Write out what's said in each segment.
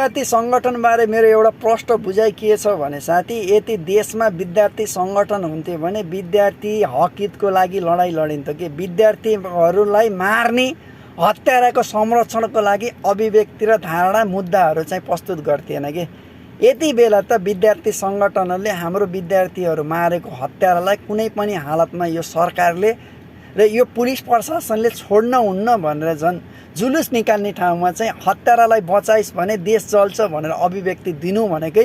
विद्यार्थी सङ्गठनबारे मेरो एउटा प्रष्ट बुझाइ के छ भने साथी, यदि देशमा विद्यार्थी सङ्गठन हुन्थ्यो भने विद्यार्थी हकहितको लागि लडाइँ लडिन्थ्यो कि विद्यार्थीहरूलाई मार्ने हत्याराको संरक्षणको लागि अभिव्यक्ति र धारणा मुद्दाहरू चाहिँ प्रस्तुत गर्थेन कि। यति बेला त विद्यार्थी सङ्गठनहरूले हाम्रो विद्यार्थीहरू मारेको हत्यारालाई कुनै पनि हालतमा यो सरकारले र यो पुलिस प्रशासनले छोड्न हुन्न भनेर झन् जुलुस निकाल्ने ठाउँमा चाहिँ हत्यारालाई बचाइस् भने देश जल्छ भनेर अभिव्यक्ति दिनु भनेकै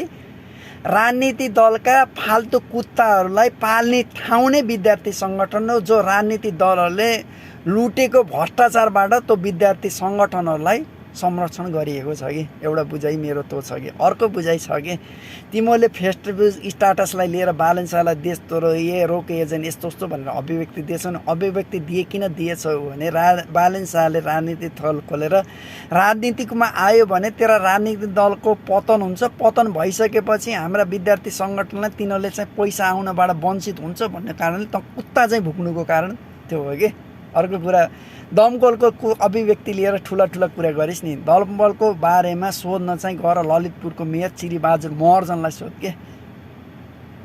राजनीति दलका फाल्तु कुत्ताहरूलाई पाल्ने ठाउँ नै विद्यार्थी सङ्गठन हो। जो राजनीति दलहरूले लुटेको भ्रष्टाचारबाट त्यो विद्यार्थी सङ्गठनहरूलाई संरक्षण गरिएको छ कि। एउटा बुझाइ मेरो त्यो छ कि। अर्को बुझाइ छ कि तिमीहरूले फेसबुक स्टाटसलाई लिएर बालन शाहलाई देश तोरो ये रोक एजेन्ट यस्तो यस्तो भनेर अभिव्यक्ति दिएछन्। अभिव्यक्ति दिए किन दिएछौ भने बालन शाहले राजनीतिक दल खोलेर राजनीतिकमा आयो भने तेरा राजनीतिक दलको पतन हुन्छ। पतन भइसकेपछि हाम्रा विद्यार्थी सङ्गठनलाई तिनीहरूले चाहिँ पैसा आउनबाट वञ्चित हुन्छ भन्ने कारणले त कुत्ता चाहिँ भुक्नुको कारण त्यो हो कि। अर्को कुरा, दमकलको अभिव्यक्ति लिएर ठुला ठुला कुरा गरिस् नि। दमकलको बारेमा सोध्न चाहिँ गएर ललितपुरको मेयर चिरीबहादुर महर्जनलाई सोध के।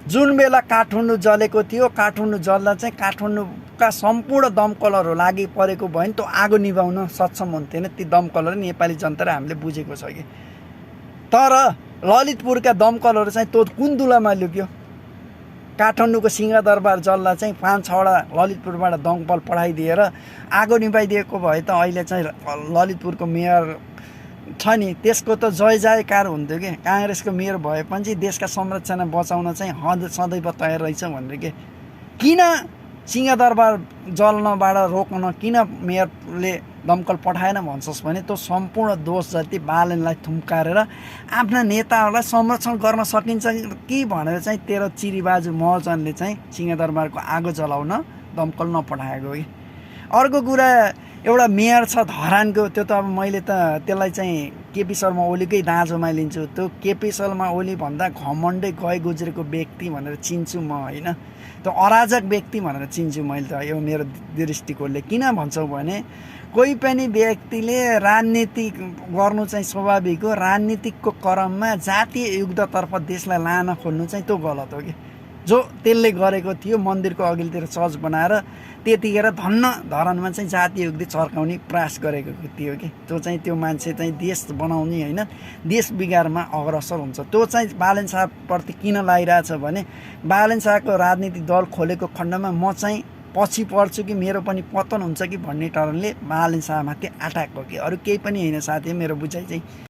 जुन बेला काठमाडौँ जलेको थियो, काठमाडौँ जल्दा चाहिँ काठमाडौँका सम्पूर्ण दमकलहरू लागि परेको भयो भने त्यो आगो निभाउन सक्षम हुन्थेन ती दमकलहरू। नेपाली जनता र हामीले बुझेको छ कि। तर ललितपुरका दमकलहरू चाहिँ त्यो कुन दुलामा लुक्यो। काठमाडौँको सिंहदरबार जल्दा चाहिँ 5-6वटा ललितपुरबाट दमकल पठाइदिएर आगो निभाइदिएको भए त अहिले चाहिँ ललितपुरको मेयर छ नि त्यसको त जय जयकार हुन्थ्यो कि। काङ्ग्रेसको मेयर भए पनि चाहिँ देशका संरक्षण बचाउन चाहिँ सदैव तयार रहेछ भनेर के। किन सिंहदरबार जल्नबाट रोक्न किन मेयरले दमकल पठाएन भन्छस् भने त्यो सम्पूर्ण दोष जति बालनलाई थुम्कारेर आफ्ना नेताहरूलाई संरक्षण गर्न सकिन्छ कि भनेर चाहिँ तेरो चिरीबहादुर महर्जनले चाहिँ सिंहदरबारको आगो जलाउन दमकल नपठाएको कि। अर्को कुरा, एउटा मेयर छ धरानको, त्यो त अब मैले त त्यसलाई चाहिँ केपी शर्मा ओलीकै दाँजोमा लिन्छु। त्यो केपी शर्मा ओली भन्दा घमण्डै गए गुज्रेको व्यक्ति भनेर चिन्छु म होइन। त्यो अराजक व्यक्ति भनेर चिन्छु मैले त। यो मेरो दृष्टिकोणले किन भन्छौ भने कोही पनि व्यक्तिले राजनीति गर्नु चाहिँ स्वाभाविक हो। राजनीतिकको क्रममा जातीय युद्धतर्फ देशलाई लान खोज्नु चाहिँ त्यो गलत हो कि। जो त्यसले गरेको थियो मन्दिरको अघिल्तिर चर्च बनाएर त्यतिखेर धन्न धरानमा चाहिँ जातीय युद्ध चर्काउने प्रयास गरेको थियो कि। त्यो चाहिँ त्यो मान्छे चाहिँ देश बनाउने होइन देश बिगारमा अग्रसर हुन्छ। त्यो चाहिँ बालन शाहप्रति किन लागिरहेछ भने बालन शाहको राजनीतिक दल खोलेको खण्डमा म चाहिँ पछि पर्छु कि मेरो पनि पतन हुन्छ कि भन्ने कारणले बालन शाहमाथि अट्याक हो कि। अरू केही पनि होइन साथी मेरो बुझाइ चाहिँ।